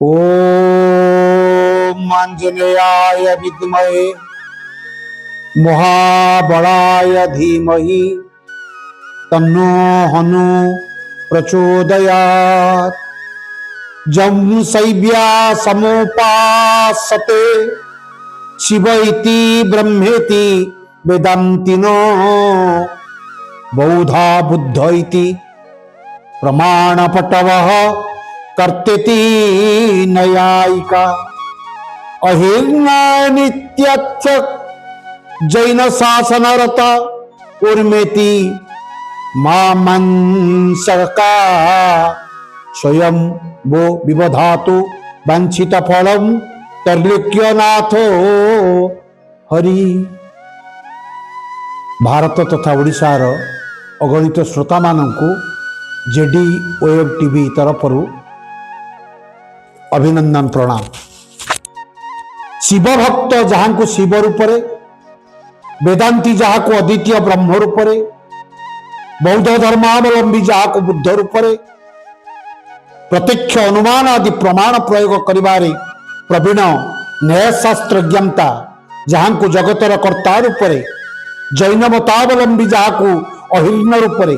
ओम आंजनेयाय विद्महे महाबलाय धीमहि तन्नो हनु प्रचोदयात्। जं शैव्या समुपासते शिव इति ब्रह्मेति वेदान्तिनो बौद्धा बुद्ध इति प्रमाणपटवः कर्तेति नयायिका। अहिर्ना नित्यच्च जैन शासनरत उर्मेति मामंसका स्वयं वो विबधातु वांछित फलम तर्ल्यनाथो हरि। भारत तथा ओडिशार अगणित श्रोता मानंकु जेडी वेब टीवी तरफरु अभिनंदन प्रणाम। शिव भक्त जहाँ को शिव रूपरे, वेदांती जहाँ को अद्वितीय ब्रह्म रूपरे, बौद्ध धर्मावलंबी जहाँ को बुद्ध रूपरे, प्रत्यक्ष अनुमान आदि प्रमाण प्रयोग करिबारे प्रवीण न्यायशास्त्र ज्ञाता जहाँ को जगतर कर्ता रूपरे, जैन मतावलंबी जहाँ को अहिर्ण रूपरे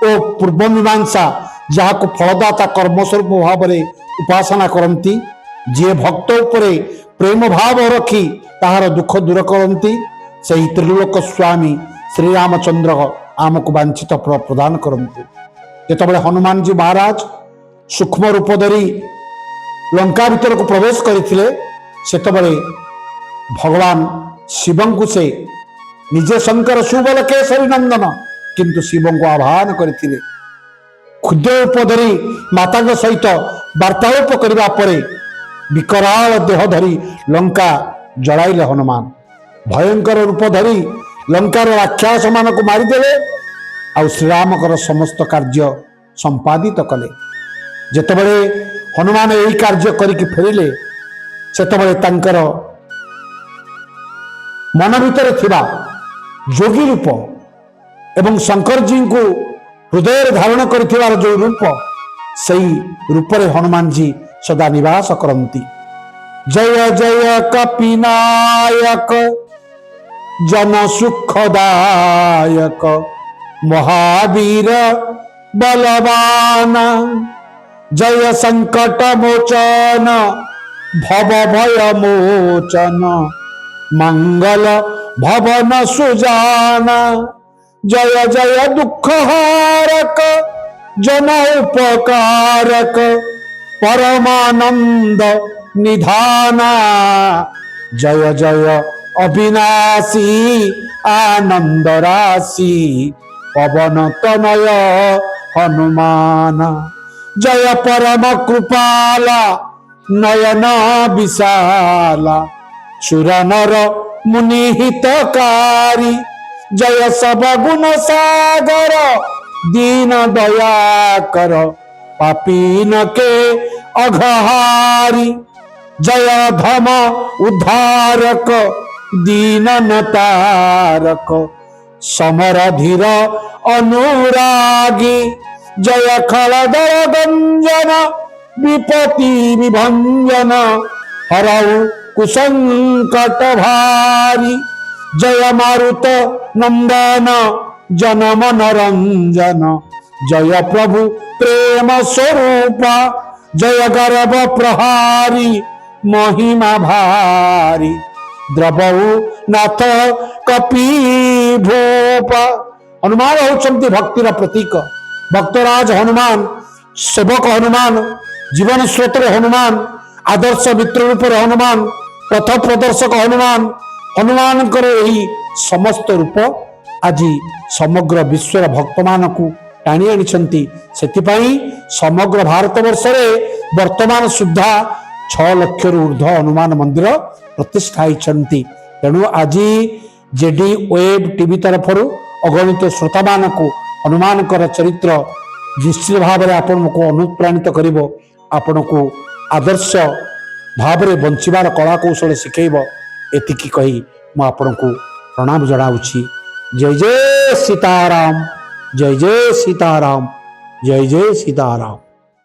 और पूर्व मीमांसा जहाँ को फलदाता कर्मस्वरूप भाव में उपासना करती, जे भक्त उपरे प्रेम भाव रखी ताहार दुख दूर करती, सही त्रिलोक स्वामी श्री रामचंद्र आमको वांछित फल प्रदान करते। जितेबाला हनुमान जी महाराज सूक्ष्म रूप धरी लंका भीतर को प्रवेश करते, भगवान शिव को से निजे शंकर सुबल केसरी नंदन किंतु शिव को आह्वान करते। क्षुद्र रूप धरी माता सहित वार्तालाप करने पर विकराल देह धरी लंका जड़ाइले हनुमान। भयंकर रूप धरी लंकार राक्षस मान को मारिदेले आ श्रीराम समस्त कार्य संपादित कले। जेतेबेले हनुमान यही कार्य करके फेरिले, सेतेबेले तांकर मन भीतर थिबा जोगी रूप एवं शंकर जी को हृदय धारण कर जो रूप, सही रूपरे हनुमान जी सदा निवास करती। जय जय कपिनायक जन सुखदायक महावीर बलवान, जय संकट मोचन भव भय मोचन मंगल भवन सुजान, जय जय दुख हारक जन उपकारक परमानंद निधाना, जय जय अविनाशी आनंद राशि पवन तनय हनुमान, जय परम कृपाला नयन विशाला सुरनर मुनि हितकारी, जय सब गुण सागर दीन दया कर पापीन के अघहारी, जय धम उद्धारक दीन नतारक समर धीर अनुरागी, जय खलदर गंजन विपति विभंजन हरऊ कुसंकट भारी, जय मारुत नंदन जनमन रंजन, जय प्रभु प्रेम स्वरूप, जय गर्भ प्रहारी महिमा भारी, द्रवऊ नाथ कपि भूप। हनुमान होचंती भक्तिर प्रतीक। भक्तराज हनुमान, सेवक हनुमान, जीवन स्रोत हनुमान, आदर्श मित्र रूप हनुमान, पथ प्रदर्शक हनुमान, हनुमान समस्त रूप आज समग्र विश्वर भक्त मान को टाणी आनी। समग्र भारत वर्ष वर्तमान सुधा 6 लाख ऊर्ध्व हनुमान मंदिर प्रतिष्ठा होती। तेणु आज जेडी वेब टीवी तरफ अगणित श्रोता मान को हनुमान चरित्र निश्चित भाव में आपण को अनुप्राणित कर आपण को आदर्श भाव में बंचार कला कौशल शिखेब। एतिकी कही मैं आपण को प्रणाम जनाऊँगी। जय जय सीताराम, जय जय सीताराम, जय जय सीताराम।